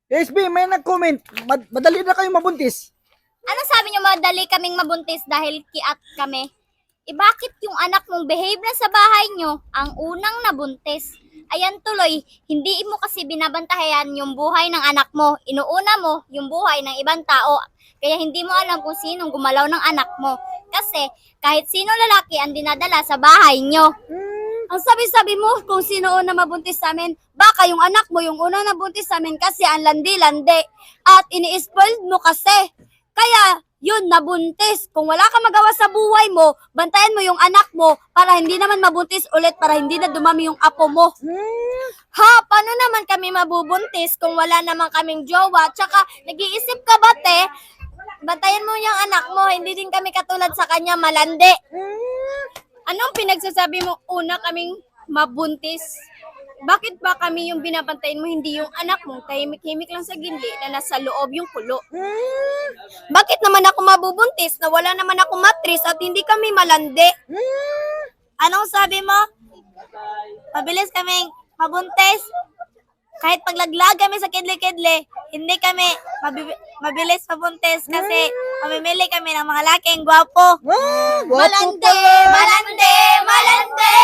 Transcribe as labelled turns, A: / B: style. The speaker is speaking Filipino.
A: SB, may nag-comment. Madali na kayong mabuntis.
B: Ano sabi niyo madali kaming mabuntis dahil kiat kami? Bakit yung anak mong behave na sa bahay niyo ang unang nabuntis? Ayan tuloy, hindi mo kasi binabantayan yung buhay ng anak mo. Inuuna mo yung buhay ng ibang tao. Kaya hindi mo alam kung sinong gumalaw ng anak mo. Kasi kahit sino lalaki ang dinadala sa bahay niyo. Ang sabi-sabi mo kung sino una mabuntis sa amin, baka yung anak mo yung una nabuntis sa amin kasi ang landi-landi. At ini-spoiled mo kasi. Kaya, yun, nabuntis. Kung wala ka magawa sa buhay mo, bantayan mo yung anak mo para hindi naman mabuntis ulit, para hindi na dumami yung apo mo. Ha, paano naman kami mabubuntis kung wala naman kaming jowa? Tsaka, nag-iisip ka ba, te? Bantayan mo yung anak mo, hindi din kami katulad sa kanya, malandi. Anong pinagsasabi mo una kaming mabuntis? Bakit ba kami yung binabantayan mo, hindi yung anak mo? Tahimik-himik lang sa gindi na nasa loob yung kulo. Bakit naman ako mabubuntis na wala naman ako matris at hindi kami malandi? Anong sabi mo? Mabilis kaming mabuntis. Kahit paglaglag kami sa kidli-kidli, hindi kami mabilis mabuntis kasi mamimili kami ng mga laking gwapo.
A: Gwapo
B: Malandi!
A: pala.
B: Malandi! Malandi!